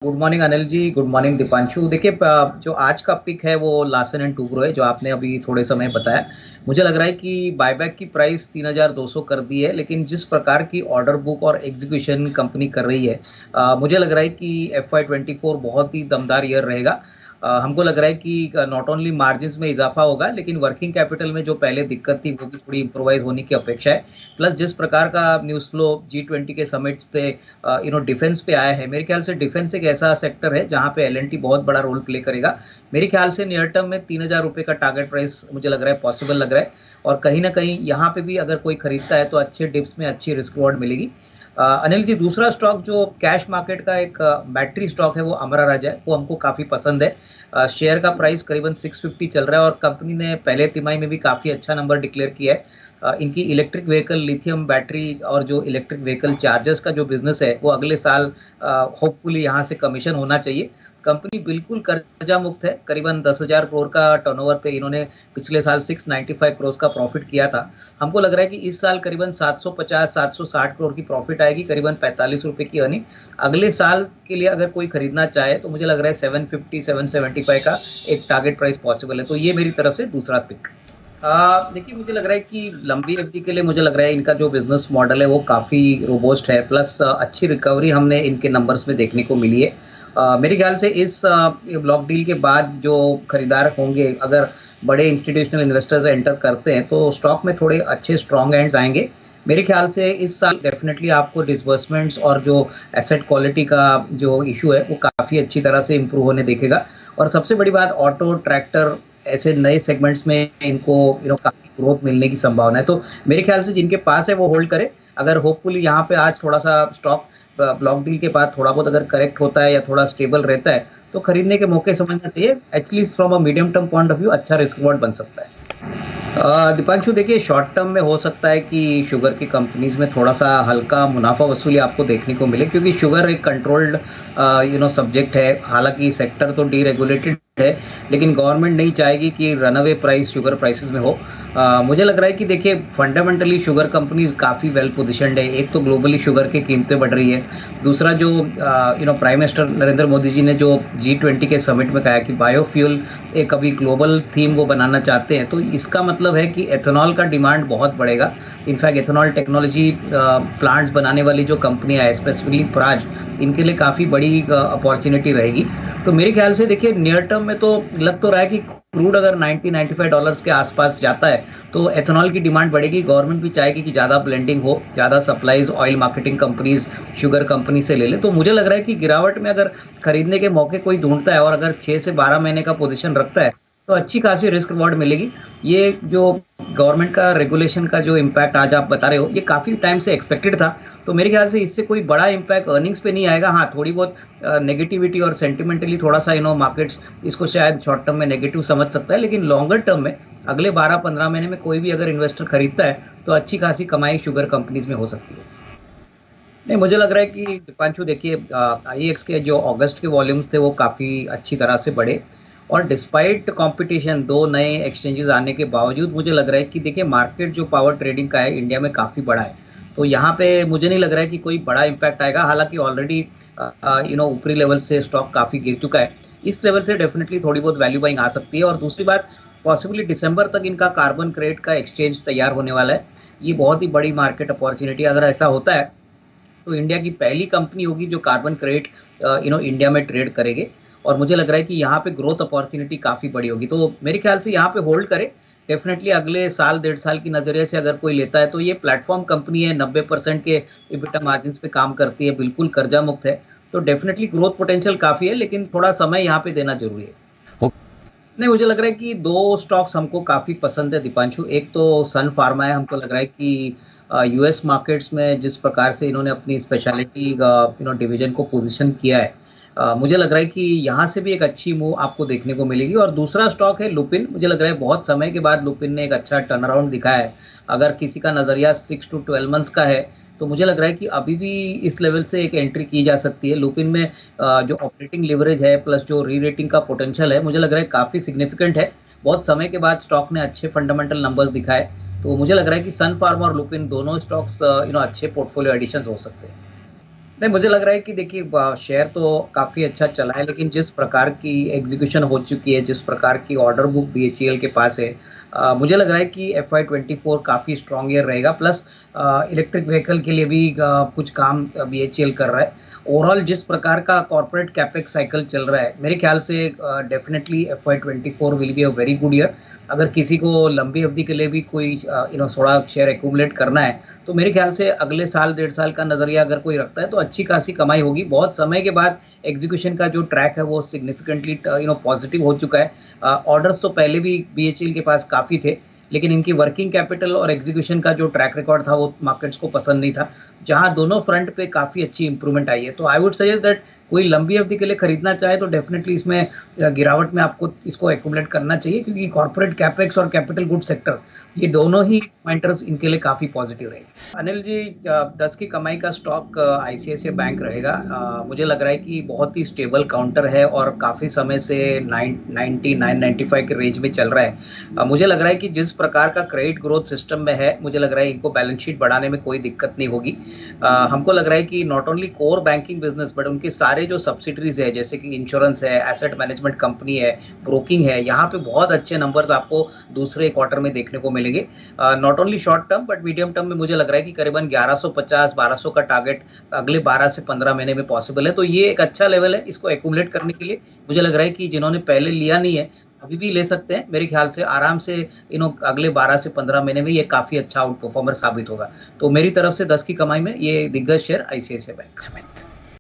Good morning Anil ji, good morning Deepanshu. देखिए, जो आज का पिक है वो लार्सन एंड टुब्रो है, जो आपने अभी थोड़े समय बताया। मुझे लग रहा है कि बायबैक की प्राइस 3,200 कर दी है, लेकिन जिस प्रकार की ऑर्डर बुक और एग्जीक्यूशन कंपनी कर रही है, मुझे लग रहा है कि FY 24 बहुत ही दमदार ईयर रहेगा। हमको लग रहा है कि नॉट ओनली मार्जिन्स में इजाफा होगा, लेकिन वर्किंग कैपिटल में जो पहले दिक्कत थी वो भी थोड़ी इम्प्रोवाइज होने की अपेक्षा है। प्लस जिस प्रकार का न्यूज़ फ्लो G20 के समिट पे डिफेंस पे आया है, मेरे ख्याल से डिफेंस एक ऐसा सेक्टर है जहां पे एल बहुत बड़ा रोल प्ले करेगा। मेरे ख्याल से नियर टर्म में 3,000 रुपए का टारगेट प्राइस मुझे लग रहा है पॉसिबल लग रहा है। और कहीं ना कहीं यहाँ पे भी अगर कोई खरीदता है तो अच्छे डिप्स में अच्छी रिस्क रिवॉर्ड मिलेगी। अनिल जी, दूसरा स्टॉक जो कैश मार्केट का एक बैटरी स्टॉक है वो अमरा राजा है, वो हमको काफी पसंद है। शेयर का प्राइस करीबन 650 चल रहा है और कंपनी ने पहले तिमाही में भी काफी अच्छा नंबर डिक्लेयर किया है। इनकी इलेक्ट्रिक व्हीकल लिथियम बैटरी और जो इलेक्ट्रिक व्हीकल चार्जर्स का जो बिजनेस है वो अगले साल होपफुली यहाँ से कमीशन होना चाहिए। कंपनी बिल्कुल कर्जा मुक्त है, करीबन 10,000 करोड़ का टर्नओवर पे इन्होंने पिछले साल 695 करोड़ का प्रॉफिट किया था। हमको लग रहा है कि इस साल करीबन 750-760 करोड़ की प्रॉफिट आएगी, करीबन 45 रुपए की अर्निंग। अगले साल के लिए अगर कोई खरीदना चाहे तो मुझे लग रहा है 750-775 का एक टारगेट प्राइस पॉसिबल है। तो ये मेरी तरफ से दूसरा पिक। देखिए, मुझे लग रहा है कि लंबी अवधि के लिए मुझे लग रहा है इनका जो बिजनेस मॉडल है वो काफ़ी रोबोस्ट है, प्लस अच्छी रिकवरी हमने इनके नंबर्स में देखने को मिली है। मेरे ख्याल से इस ब्लॉक डील के बाद जो खरीदार होंगे, अगर बड़े इंस्टीट्यूशनल इन्वेस्टर्स एंटर करते हैं तो स्टॉक में थोड़े अच्छे स्ट्रॉन्ग एंड्स आएंगे। मेरे ख्याल से इस साल डेफिनेटली आपको डिसबर्समेंट्स और जो एसेट क्वालिटी का जो इशू है वो काफ़ी अच्छी तरह से इम्प्रूव होने देखेगा। और सबसे बड़ी बात, ऑटो ट्रैक्टर ऐसे नए सेगमेंट्स में इनको काफी ग्रोथ मिलने की संभावना है। तो मेरे ख्याल से जिनके पास है वो होल्ड करे। अगर होपफुली यहाँ पे आज थोड़ा सा स्टॉक ब्लॉक डील के बाद थोड़ा बहुत अगर करेक्ट होता है या थोड़ा स्टेबल रहता है तो खरीदने के मौके समझना चाहिए। At least from a medium term point of view अच्छा रिस्क रिवॉर्ड बन सकता है। दीपांशु, देखिए, शॉर्ट टर्म में हो सकता है कि शुगर की कंपनीज में थोड़ा सा हल्का मुनाफा वसूली आपको देखने को मिले, क्योंकि शुगर एक कंट्रोल्ड सब्जेक्ट है। हालांकि सेक्टर तो डीरेगुलेटेड है, लेकिन गवर्नमेंट नहीं चाहेगी कि रनअवे प्राइस शुगर प्राइसेस में हो। मुझे लग रहा है कि देखिए, फंडामेंटली शुगर कंपनीज काफ़ी वेल पोजिशनड है। एक तो ग्लोबली शुगर की कीमतें बढ़ रही है, दूसरा जो प्राइम मिनिस्टर नरेंद्र मोदी जी ने जो G20 के समिट में कहा कि बायोफ्यूल एक अभी ग्लोबल थीम वो बनाना चाहते हैं, तो इसका मतलब है कि एथेनॉल का डिमांड बहुत बढ़ेगा। इनफैक्ट एथेनॉल टेक्नोलॉजी प्लांट्स बनाने वाली जो कंपनियां है, स्पेसिफिकली प्राज, इनके लिए काफ़ी बड़ी अपॉर्चुनिटी रहेगी। तो मेरे ख्याल से देखिए, नियर टर्म में तो लग तो रहा है कि क्रूड अगर 90-95 डॉलर्स के आसपास जाता है तो एथेनॉल की डिमांड बढ़ेगी। गवर्नमेंट भी चाहेगी कि ज़्यादा ब्लेंडिंग हो, ज़्यादा supplies oil marketing companies sugar company से ले ले। तो मुझे लग रहा है कि गिरावट में अगर खरीदने के मौके कोई ढूंढता है और अगर 6 से 12 महीने का पोजीशन रखता है तो अच्छी खासी रिस्क रिवॉर्ड मिलेगी। ये जो गवर्नमेंट का रेगुलेशन का जो इम्पैक्ट आज आप बता रहे हो, ये काफ़ी टाइम से एक्सपेक्टेड था। तो मेरे ख्याल से इससे कोई बड़ा इम्पैक्ट अर्निंग्स पे नहीं आएगा। हाँ, थोड़ी बहुत नेगेटिविटी और सेंटिमेंटली थोड़ा सा मार्केट्स इसको शायद शॉर्ट टर्म में नेगेटिव समझ सकता है, लेकिन लॉन्गर टर्म में अगले 12-15 महीने में कोई भी अगर इन्वेस्टर खरीदता है तो अच्छी खासी कमाई शुगर कंपनीज में हो सकती है। नहीं, मुझे लग रहा है कि दीपांशु, देखिए, IEX के जो अगस्त के वॉल्यूम्स थे वो काफ़ी अच्छी तरह से बढ़े। और डिस्पाइट कंपटीशन, दो नए एक्सचेंजेस आने के बावजूद मुझे लग रहा है कि देखिए, मार्केट जो पावर ट्रेडिंग का है इंडिया में काफ़ी बड़ा है। तो यहाँ पे मुझे नहीं लग रहा है कि कोई बड़ा इम्पैक्ट आएगा। हालांकि ऑलरेडी ऊपरी लेवल से स्टॉक काफ़ी गिर चुका है। इस लेवल से डेफिनेटली थोड़ी बहुत वैल्यू बाइंग आ सकती है। और दूसरी बात, पॉसिबली दिसंबर तक इनका कार्बन क्रेडिट का एक्सचेंज तैयार होने वाला है। ये बहुत ही बड़ी मार्केट अपॉर्चुनिटी, अगर ऐसा होता है तो इंडिया की पहली कंपनी होगी जो कार्बन क्रेडिट इंडिया में ट्रेड करेगी। और मुझे लग रहा है कि यहाँ पे ग्रोथ अपॉर्चुनिटी काफ़ी बड़ी होगी। तो मेरे ख्याल से यहाँ पे होल्ड करे। डेफिनेटली अगले साल 1.5 साल की नज़रिए से अगर कोई लेता है तो ये प्लेटफॉर्म कंपनी है, 90% के EBITDA मार्जिन पे काम करती है, बिल्कुल कर्जा मुक्त है। तो डेफिनेटली ग्रोथ पोटेंशियल काफ़ी है, लेकिन थोड़ा समय यहाँ पे देना जरूरी है। नहीं, मुझे लग रहा है कि दो स्टॉक्स हमको काफ़ी पसंद है दीपांशु। एक तो सन फार्मा है। हमको लग रहा है कि US मार्केट्स में जिस प्रकार से इन्होंने अपनी स्पेशलिटी डिवीजन को पोजीशन किया है, मुझे लग रहा है कि यहाँ से भी एक अच्छी मूव आपको देखने को मिलेगी। और दूसरा स्टॉक है लुपिन। मुझे लग रहा है बहुत समय के बाद लुपिन ने एक अच्छा टर्न अराउंड दिखाया है। अगर किसी का नज़रिया 6 to 12 मंथ्स का है तो मुझे लग रहा है कि अभी भी इस लेवल से एक एंट्री की जा सकती है। लुपिन में जो ऑपरेटिंग लिवरेज है प्लस जो री रेटिंग का पोटेंशियल है, मुझे लग रहा है काफ़ी सिग्निफिकेंट है। बहुत समय के बाद स्टॉक ने अच्छे फंडामेंटल नंबर्स दिखाए। तो मुझे लग रहा है कि सन फार्मा और लुपिन दोनों स्टॉक्स अच्छे पोर्टफोलियो एडिशंस हो सकते हैं। नहीं, मुझे लग रहा है कि देखिए शेयर तो काफ़ी अच्छा चला है, लेकिन जिस प्रकार की एग्ज़ीक्यूशन हो चुकी है, जिस प्रकार की ऑर्डर बुक बीएचईएल के पास है, मुझे लग रहा है कि एफवाई 24 काफ़ी स्ट्रॉन्ग ईयर रहेगा। प्लस इलेक्ट्रिक व्हीकल के लिए भी कुछ काम बीएचईएल कर रहा है। ओवरऑल जिस प्रकार का कॉर्पोरेट कैपेक्स साइकिल चल रहा है, मेरे ख्याल से definitely FY 24 will be a very good year. अगर किसी को लंबी अवधि के लिए भी कोई थोड़ा शेयर एक्यूमुलेट करना है, तो मेरे ख्याल से अगले साल, डेढ़ साल का नज़रिया अगर कोई रखता है, तो अच्छी खासी कमाई होगी। बहुत समय के बाद एग्जीक्यूशन का जो ट्रैक है, वो सिग्निफिकेंटली पॉजिटिव हो चुका है। ऑर्डर्स तो पहले भी बीएचईएल के पास काफ़ी थे, लेकिन इनकी वर्किंग कैपिटल और एग्जीक्यूशन का जो ट्रैक रिकॉर्ड था, वो मार्केट्स को पसंद नहीं था। जहाँ दोनों फ्रंट पे काफ़ी अच्छी इंप्रूवमेंट आई है। तो आई वुड सजेस्ट दैट कोई लंबी अवधि के लिए खरीदना चाहे तो डेफिनेटली इसमें गिरावट में आपको इसको एक्यूमुलेट करना चाहिए, क्योंकि कॉर्पोरेट कैपेक्स और कैपिटल गुड सेक्टर, ये दोनों ही पॉइंटर्स इनके लिए काफ़ी पॉजिटिव रहेंगे। अनिल जी, 10 की कमाई का स्टॉक आईसीआईसीआई बैंक रहेगा। मुझे लग रहा है कि बहुत ही स्टेबल काउंटर है और काफ़ी समय से 995 के रेंज में चल रहा है। मुझे लग रहा है कि जिस प्रकार का क्रेडिट ग्रोथ सिस्टम में है, मुझे लग रहा है इनको बैलेंस शीट बढ़ाने में कोई दिक्कत नहीं होगी। हमको लग रहा है कि not only core banking business, but उनके सारे जो सब्सिडरीज है, जैसे कि इंश्योरेंस है, एसेट मैनेजमेंट कंपनी है, ब्रोकिंग है, यहाँ पे बहुत अच्छे नंबर्स आपको दूसरे क्वार्टर में देखने को मिलेंगे। Not only short term but medium term में मुझे लग रहा है कि करीबन 1150-1200 का टारगेट अगले 12 से 15 महीने में पॉसिबल है। तो ये एक अच्छा लेवल है, इसको एक्यूमुलेट करने के लिए मुझे लग रहा है कि जिन्होंने पहले लिया नहीं है, अभी भी ले सकते हैं। मेरे ख्याल से आराम से अगले 12 से 15 महीने में ये काफ़ी अच्छा आउट परफॉर्मर साबित होगा। तो मेरी तरफ से 10 की कमाई में ये दिग्गज शेयर आईसीआईसीआई बैंक।